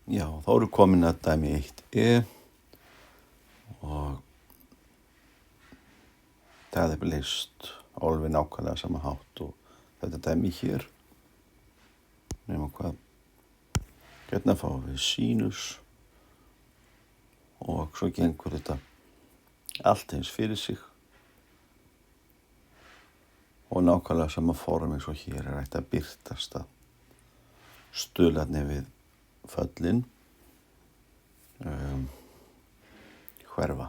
Já, þá eru komin að dæmi 1e og það er leyst alveg nákvæmlega sama hátt og þetta dæmi hér. Nefnum hvað, hérna fáum við sínus og svo gengur þetta allt eins fyrir sig og nákvæmlega sama form eins og hér er hægt að birtast að stuðlarnir við föllin hverfa.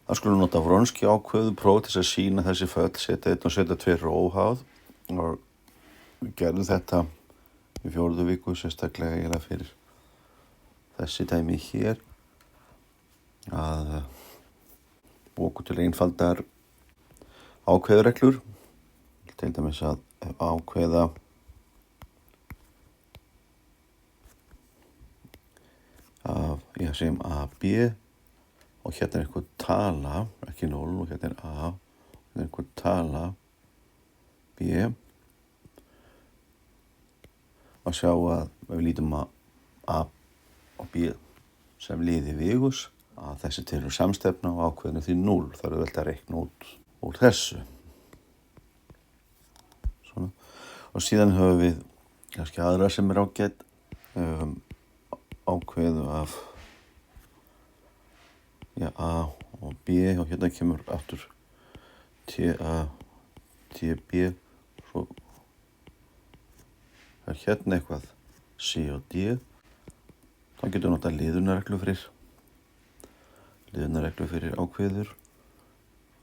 Það skulum nota Wronski ákveðu próf til að sýna þessi föll, setja 1 og setja 2 óháð og við gerðum þetta í 4. viku sérstaklega eiginlega fyrir þessi dæmi hér að búa til einfaldar ákveðureglur, til dæmis að ákveða af, ég segjum A, B og hérna er einhver tala, ekki 0 og hérna er A, hérna er einhver tala B og sjá að við lítum að A og B sem liði vigus að þessi til eru samstefna og ákveðinu því 0, það eru vel að reikna út úr þessu. Svona. Og síðan höfum við kannski aðra sem er ágætt ákveðu af A og B og hérna kemur aftur T-A, T-B svo er hérna eitthvað C og D þá getum við notað liðunarreglu fyrir ákveður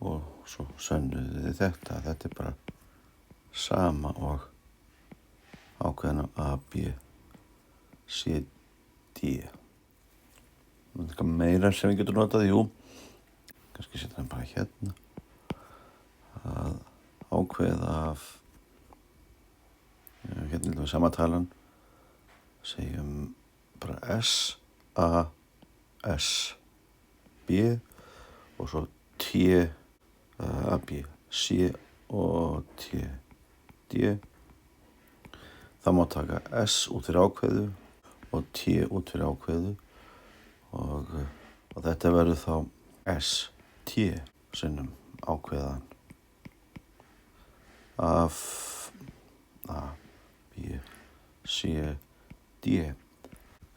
og svo sönnuðu þetta er bara sama og ákveðin A, B, C, D. Það er eitthvað meira sem við getum notað, kannski setja hann bara hérna að ákveða af hérna við sama talan segjum bara S, A, S, B og svo T, A, B, C og T, D. Það má taka S út fyrir ákveðu og T út fyrir ákveðu og þetta verður þá S, T sinnum ákveðan af A, B, C, D.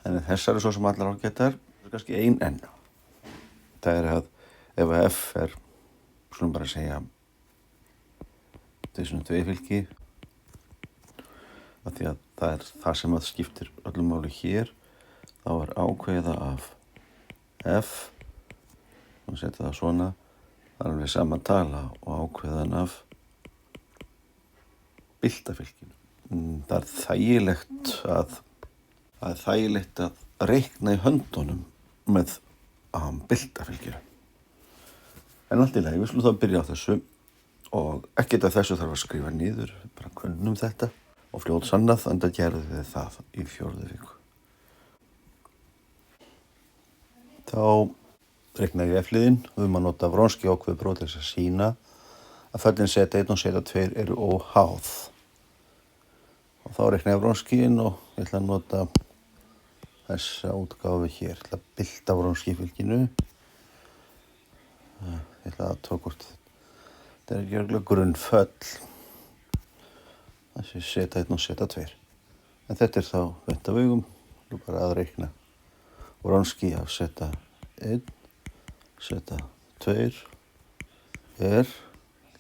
Þannig þessar svo sem allar ágættar, það er kannski ein enn. Það er að ef að F er, skulum bara segja, þetta er svona tveifylki, af því að það er það sem að skiptir öllum máli hér, þá er ákveða af F, og setja það svona, það er alveg sama tala og ákveðan af byltafylkinu. Það er þægilegt að reikna í höndunum með byltafylkinu. En allt í lagi, við skulum þá byrja á þessu og ekkert af þessu þarf að skrifa niður, bara kunnum þetta og fljótt sannað, enda gerðum við það í 4. viku. Þá reiknaði ég F-liðinn, við að nota Wronski ákveðu próf til að sýna að föllin seta 1 og seta 2 eru óháð. Og þá reiknaði ég Wronskiinn og ég ætla að nota þessa útgáfu hér. Ég ætla að bylta Wronski fylkinu. Ég ætla að tók hvort þetta er ekki örgulega grunnföll. Þessi seta 1 og seta 2. En þetta er þá þetta vegum, þú bara að reikna Wronski af seta 1, seta 2 er,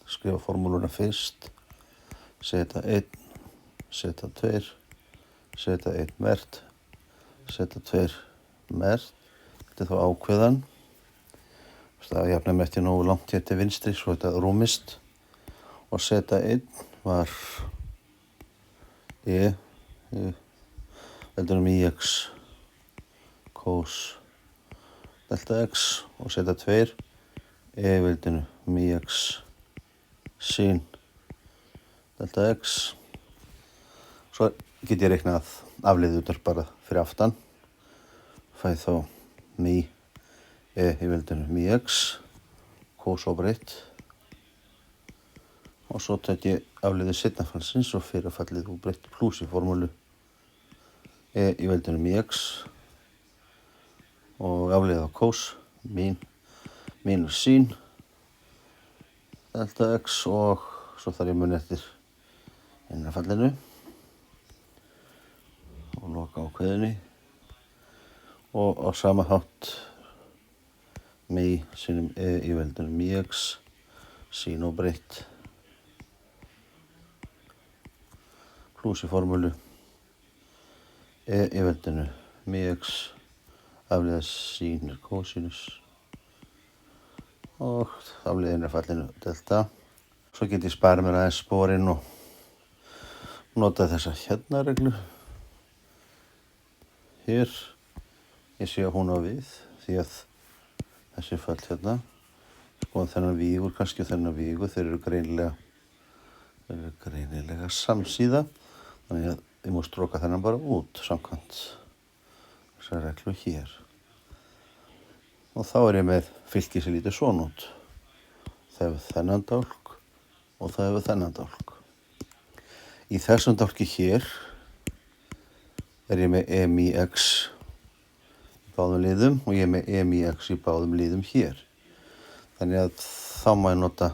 skrifa formúluna fyrst, seta 1, seta 2, seta 1 mert, seta 2 mert, þetta er þá ákveðan, það jafna með eftir nógu langt hér til vinstri, svo þetta rúmist og seta 1 var veldunum IX cos delta x og seta 2 veldunum IX sin delta x. Svo get ég reiknað afleiðunar bara fyrir aftan. Fæ þá mi í veldunum IX cos over 1 og svo tek ég afleiðu seinna-fallsins og fyrrafallið og breytti plús í formúlu í veldunum í x og afleiða kós mínus sín delta x og svo þarf ég muni eftir innrafallinu og loka ákveðinni og á sama hátt mi sinum í veldunum í x sín og breytt plús í formúlu í veldinu mi x afleiða sín kósinus og afleiða innrafallinu delta. Svo get ég sparað mér aðeins sporinn og nota þessa hérna reglu hér. Ég sé að hún á við því að þessi fall hérna og þennan vígur kannski og þennan vígur þeir eru greinilega samsíða, þannig að ég má stróka þennan bara út samkvæmt þessar reglu hér. Og þá er ég með fylki sem lítið svona út. Það hefur þennan dálk og það hefur þennan dálk. Í þessum dálki hér er ég með m í x í báðum liðum og ég er með m í x í báðum liðum hér. Þannig að þá má ég nota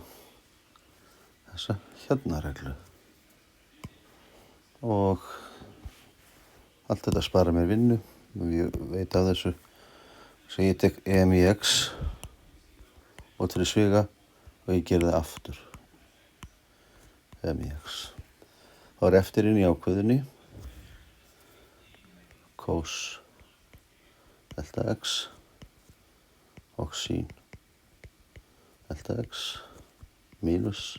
þessa hérna reglu. Og allt þetta spara mér vinnu og ég veit af þessu. Svo ég tek m í x og til sviga og ég geri það aftur. M í x. Þá er eftirinn í ákveðinni kós delta x og sín delta x mínus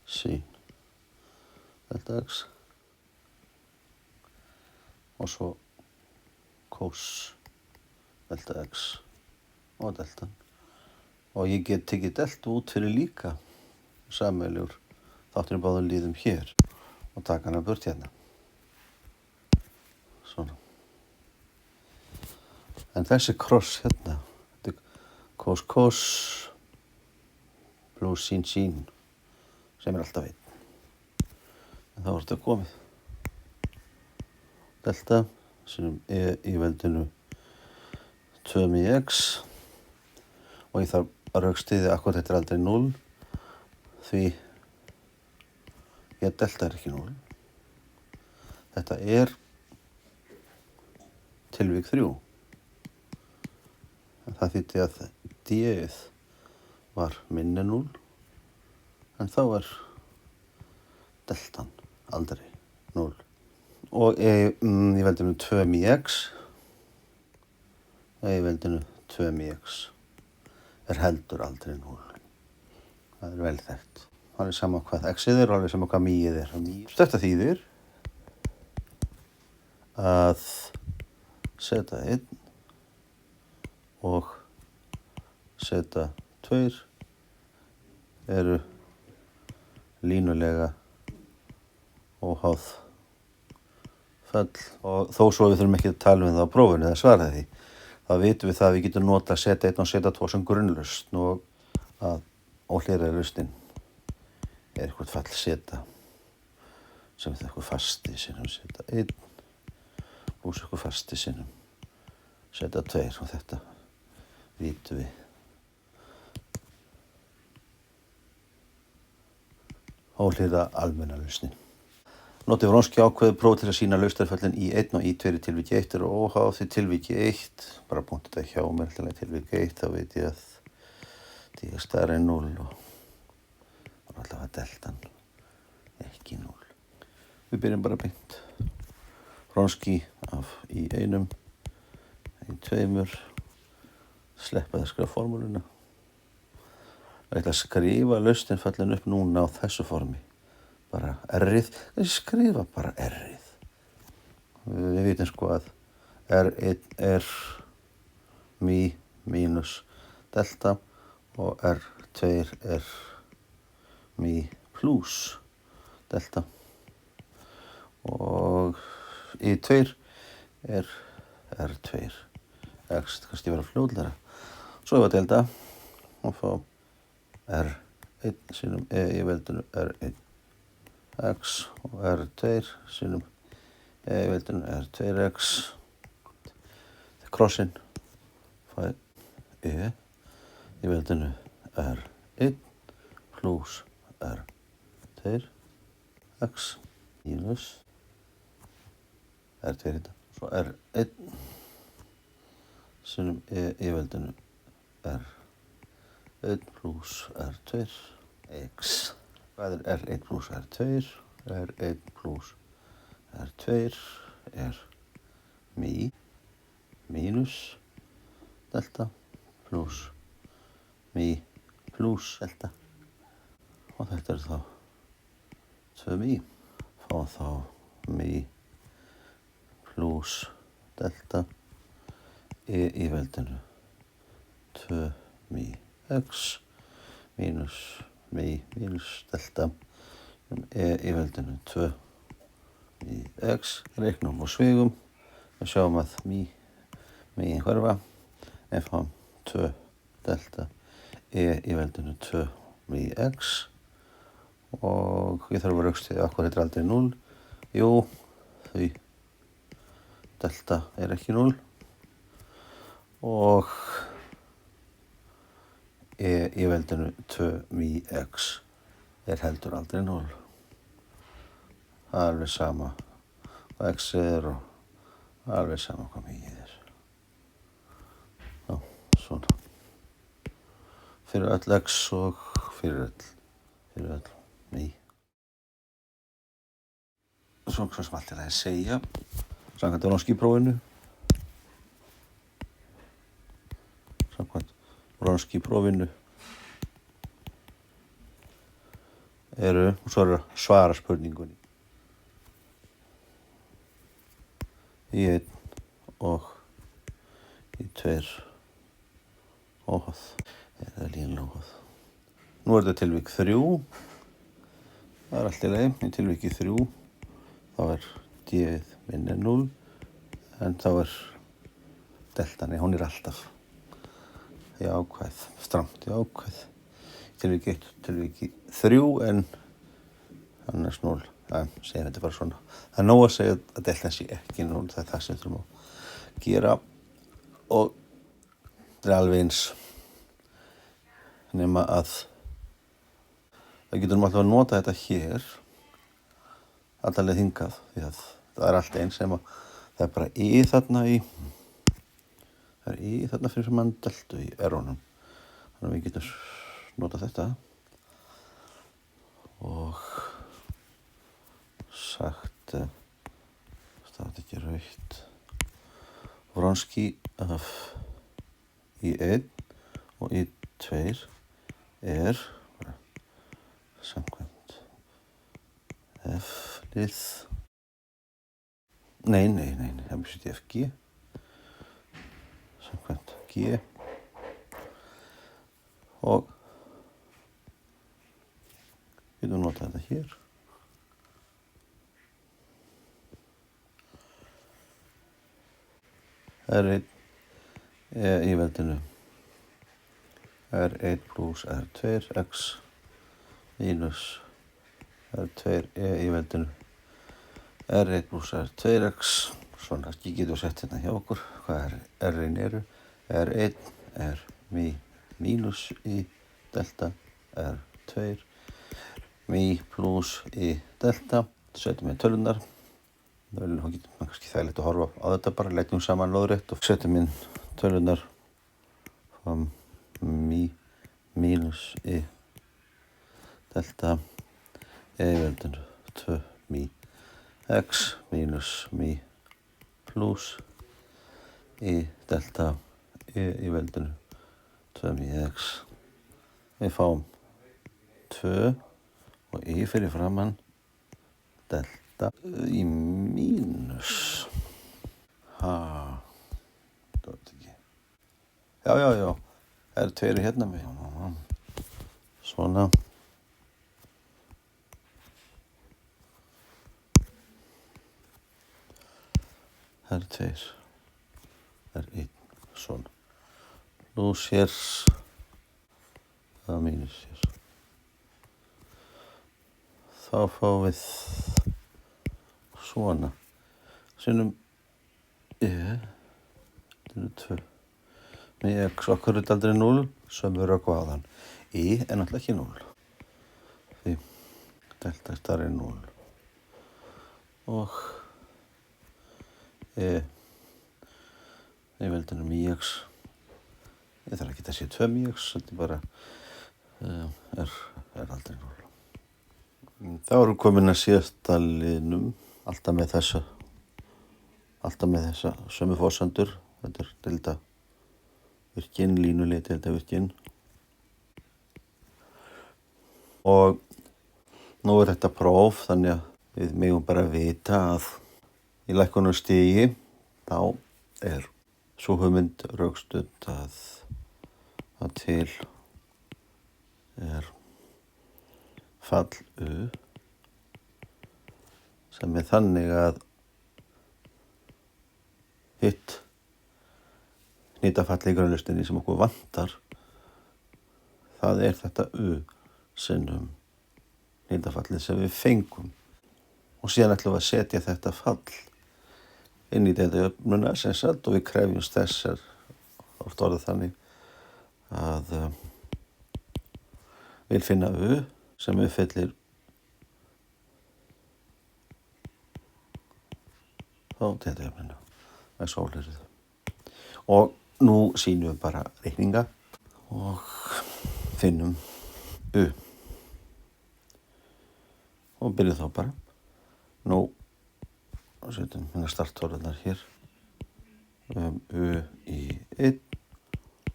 sín delta x og svo kós delta x og deltan. Og ég get tekið delta út fyrir líka sameiginlegur þátturinn báðum liðum hér og taka hana burt hérna. Svona. En þessi kross hérna, þetta er kós pluss sín sem er alltaf einn. En þá er þetta komið. Delta sem í veldinu 2 í x og ég þarf að rökstyðja akkur þetta er aldrei 0 því delta er ekki 0. Þetta er tilvík 3. Það þýddi að d-ið var minni 0 en þá er deltan aldrei 0. Og í veldinu 2 í x og í veldinu 2 í x er heldur aldrei 0. Það er vel þekkt. Það er sama hvað x-ið er og alveg sama hvað mi-ið er. Þetta þýðir að seta 1 og seta 2 eru línulega óháð fall og þó svo við þurfum ekki að tala um það á prófinu eða svara því. Þá vitum við það að við getum notað seta 1 og seta 2 sem grunnlausn og að óhlýðraði lausnin er eitthvað fall seta sem er eitthvað fasti sinnum seta 1 pluss eitthvað fasti sinnum seta 2 og þetta vitum við. Óhlýðra almenna lausnin. Notið Wronski ákveður próf til að sýna lausnarföllin í 1 og í 2 tilviki 1 eru óháð því tilviki 1, bara punktu þetta hjá mér til að tilviki 1, þá veit ég að d er stærri en 0 og allavega deltan ekki 0. Við byrjum bara beint. Wronski af í 1, í 2, sleppa að skrifa formúluna. Ég ætla að skrifa lausnarföllin upp núna á þessu formi. Bara r-ið, skrifa bara r-ið. Við vitum sko að r1 er mi mínus delta og r2 er mi pluss delta og í 2 er r2 x, kannski vera fljótlega. Svo ég var delta og fá r 1 sinnum í veldinu R1 x og R2 sinnum í veldinu R2x krossinn fæ í veldinu R1 pluss R2 x mínus R2 þetta svo R1 sinnum í veldinu R1 pluss R2 x hvað R1 pluss R2 R1 pluss R2 mínus delta pluss pluss delta og þetta þá 2 fá þá pluss delta í veldinu 2 x mínus delta í veldinu 2 x reiknum og svigum og sjáum að megin hverfa en fáum 2 delta í veldinu 2 x og ég þarf að rökstuða okkur þetta aldrei 0 jú, því delta ekki 0 og í veldinu 2 x heldur aldrei 0 það alveg sama hvað x og alveg sama hvað mikið já, svona fyrir öll x og fyrir öll svona sem allt að segja samkvæmt Wronski-prófinu og svo að svara spurningunni í 1 og í 2 óháð eða línulega óháð. Nú þetta tilvik 3 það allt í lagi, í tilviki 3 þá d minni 0 en þá deltan, hún alltaf jákvæð, stramt jákvæð tilviki 1 tilviki 3 en annars 0 segir þetta bara svona það nóg að segja að deltan sé ekki 0 það það sem þurfum að gera og það alveg eins nema að það getur alltaf að nota þetta hér alla leið hingað því að það allt eins sem að það bara þarna það þarna fyrir mann deltu í errónum þannig að við getum nota þetta og sagt það ekki rautt Wronski af í 1 og í 2 samkvæmt F-lið nei, FG samkvæmt G og við nota þetta hér R1 í veldinu R1 pluss R2 x mínus R2 í veldinu R1 pluss R2 x svona ekki getum við sett hérna hjá okkur hvað R1 R1 mínus í delta R2 pluss í delta setjum við tölunar þá getur maður kannski þægilegt að horfa á þetta bara leggjum saman lóðrétt og setjum inn tölunar mínus í delta í veldinu 2 x mínus pluss í delta í veldinu 2 x við fáum 2 og fyrir framann delta í mínus það ekki já það 2 hérna með svona það 2 1 svona nú sér það mínus sér þá fáum við svona sinnum þetta eru 2 með x, okkur er aldrei 0, sömu rökk á áðan. Í er náttúrulega ekki 0 því delta er stærri en 0 og í veldunum í x, ég þarf ekki að sé 2 í x, þetta bara er aldrei 0. Þá erum við komin að síðasta liðnum, alltaf með þessa sömu forsendur. Þetta er deildavirkinn, línulegi deildavirkinn. Og nú er þetta próf, þannig að við megum bara vita að í lækkunarstigi þá er sú hugmynd rökstudd að til er fall U sem er þannig að hitt hnýtafall í grunnlistinni sem okkur vantar, það er þetta U sinnum hnýtafallið sem við fengum. Og síðan ætlum við að setja þetta fall inn í deildajöfnuna sem sagt, og við krefjumst þess oft orðið þannig að við finna U sem uppfyllir á deildajöfnuna með sólyrðu. Og nú sýnum við bara reikninga og finnum U. Og byrjum þá bara. Nú setjum við starttólunar hér. U í 1.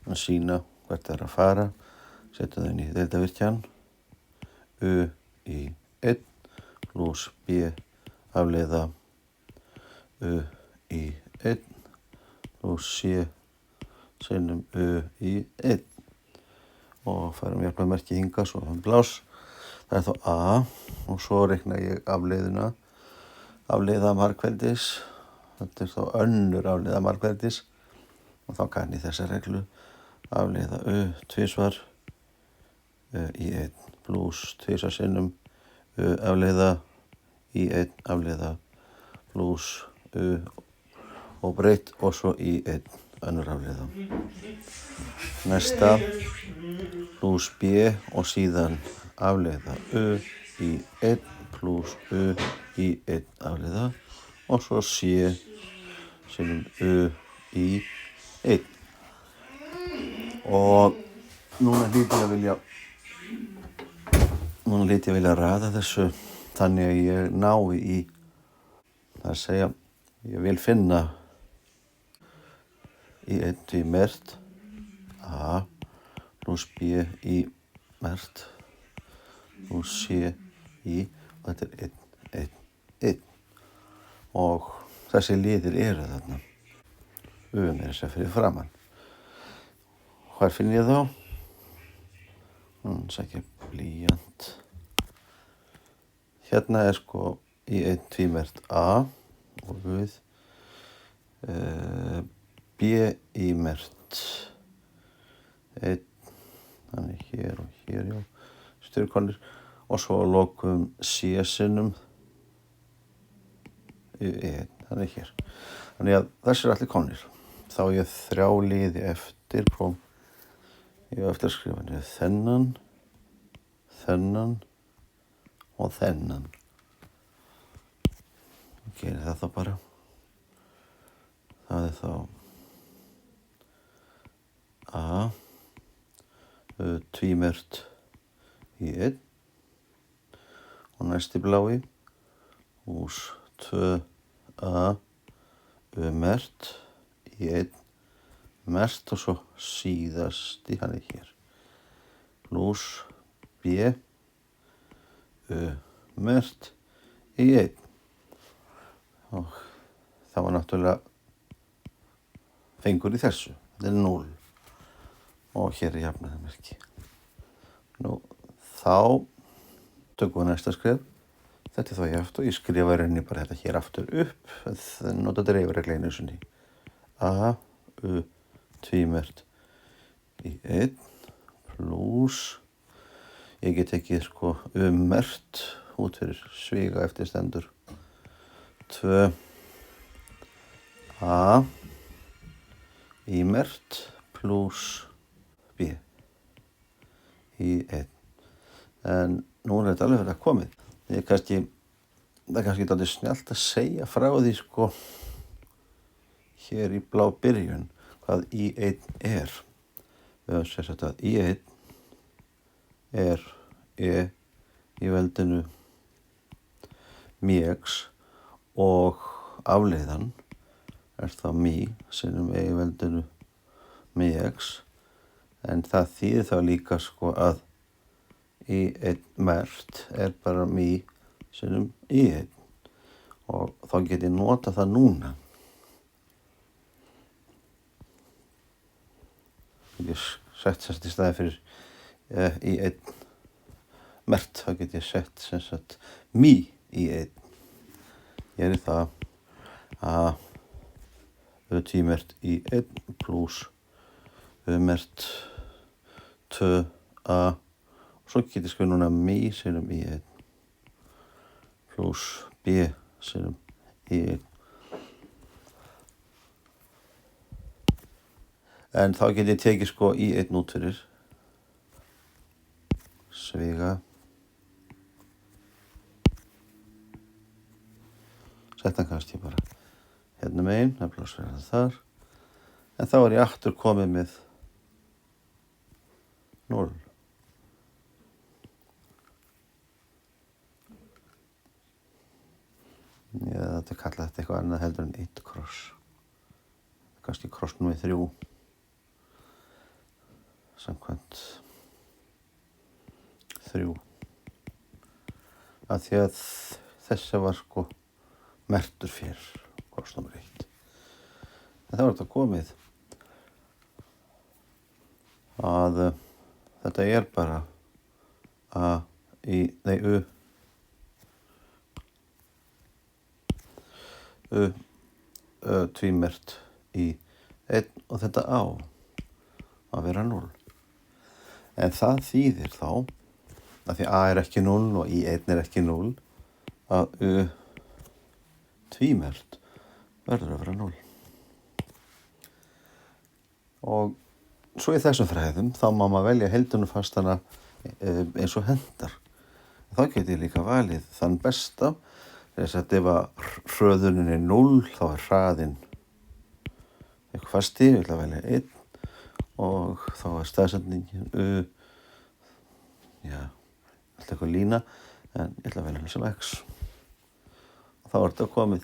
Að sýna hvert er að fara. Setjum þau inn í deildavirkjan. U í 1 pluss B afleiða U í 1 pluss C sinnum U í 1 og færum jafnvægismerki hingað svo blás. Það er þá A og svo reikna ég afleiða margfeldis. Þetta er þá önnur afleiða margfeldis og þá kann ég þessa reglu afleiða U tvisvar í 1 pluss tvisvar sinnum U afleiða í 1 afleiða pluss U og breytt og svo í 1 önnur afleiða. Næsta pluss B og síðan afleiða U í 1 pluss U í 1 afleiða og svo C sinnum U í 1. Og núna hlýt ég að vilja raða þessu þannig að ég nái í, það að segja, ég vil finna í 1 tvímert A pluss B í mert pluss C í, og þetta er 1, 1, 1. Og þessi liðir eru þarna. U er þess að fyrir framann. Hvar finn ég þá? Sækja blýant. Hérna er sko í 1 tvímert A og við B í mert 1, þannig hér og hér, já, styrkonir, og svo lokum C sinnum í 1, þannig hér. Þannig að þessi allir komnir. Þá ég 3 liði eftir próf. Ég eftir að skrifa niður þennan, þennan og þennan. Ég geri það þá bara. Það er þá A tvímert í 1 og næsti blái hús 2A mert í 1 mert og svo síðasti hann er hér pluss B mert í 1 og það var náttúrulega fengur í þessu, þetta er 0 og hér er jafnaðarmerki. Nú þá tökum við næsta skref. Þetta er þá jáft og ég skrifa rauninni bara þetta hér aftur upp, nota dreifregla einu sinni. A tvímert í 1 pluss, ég get tekið sko mert út fyrir sviga eftir stendur 2 A í-mert pluss B í 1. En nú þetta alveg verið að komið. Það er kannski dálítið snjallt að segja frá því sko hér í blá byrjun hvað í1 er. Við höfum sér sagt að í1 er e í veldinu mix og afleiðan er þá mí sinnum e í veldinu mix, en það þýðir þá líka sko að í1 mert er bara mí sinnum í1 og þá get ég nota það núna. Ég sett sérst í staði fyrir í1 mert, þá get ég sett sem sagt mí í1. Ég er í það að tvímert í1 pluss mert 2a og svo get ég skrifa núna mí sinnum í1 pluss b sinnum í1. En þá get ég tekið sko í1 út fyrir sviga, sett hann kannski bara hérna megin, það pláss verið þar, en þá er ég aftur komið með 0. Þetta kalla þetta eitthvað annað heldur en 1 kross, kannski kross númer 3 samkvæmt 3, af því að þessi var sko mertur fyrir kross númer 1. En þá er þetta komið að þetta er bara tvímert í 1 og þetta á að vera 0. En það þýðir þá, að því a er ekki 0 og í1 er ekki 0, að tvímert verður að vera 0. Og svo í þessum fræðum þá má maður velja heildunarfastana eins og hendar. Þá get ég líka valið þann besta, þess að ef að hröðunin er 0 þá er hraðinn eitthvað fasti, ég ætla að velja 1 og þá er staðsetningin alltaf eitthvað lína, en ég ætla að velja hann sem x. Og þá er þetta komið.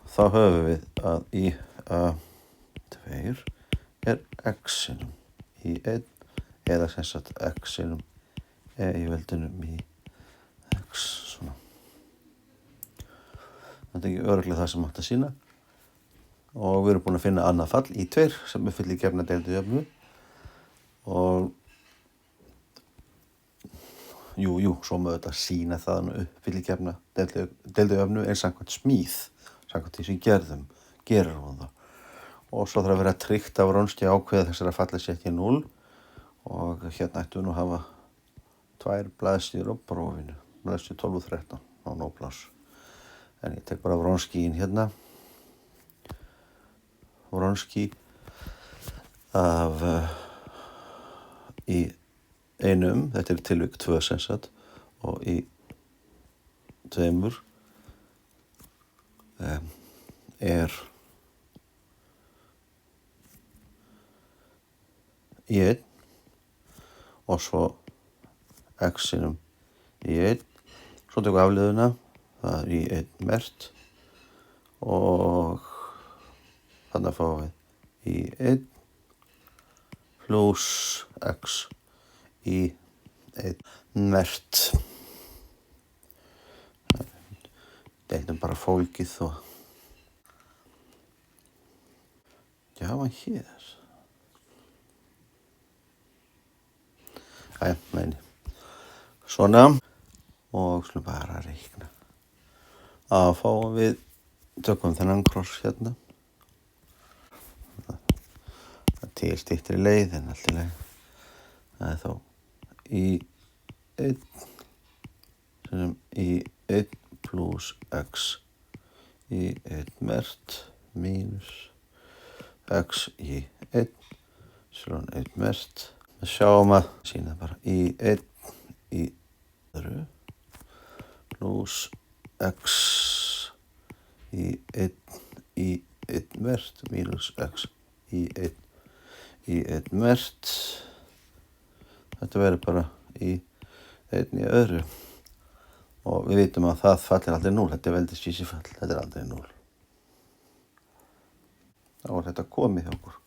Þá höfum við að í2 er x sinnum í1 eða sem sagt x sinnum e í veldinu í x, svona. Þetta er ekki örugglega það sem átti að sýna. Og við erum búin að finna annað fall í2 sem er full í gefna deildu jöfnu. Og svo má þetta sýna það upp í gefna deildu jöfnu en samkvæmt smíð, samkvæmt því sem gerir hún það. Og svo þarf að vera tryggt af Wronski ákveða þessar að falla sér ekki 0 og hérna ættum við nú að hafa 2 blaðsíður á prófinu, blaðsíður 12 og 13 á nópláss. En ég tek bara Wronski inn hérna, Wronski af í einum, þetta er tilvik 2 sem sagt, og í 2 er í1 og svo x sinnum í1, svo tekum við afleiðuna, það er í1 mert og þannig að fáum við í1 pluss x í 1 mert. Deilum bara fólkið og já, hér. Svona og skulum bara reikna. Að fáum við, tökum þennan kross hérna. Það til styttri leið en allt í leið. Það er þá í 1 sem í 1 plus x í 1 mert mínus x í 1 epsilon 1 mert. Við sjáum að sína bara í 1 í öðru plus x í 1 í 1 mert mínus x í 1 mert. Þetta verður bara í 1 í öðru og við vitum að það fallir aldrei 0. Þetta er veldisvísifall, þetta er aldrei 0. Þá er þetta komið hjá okkur.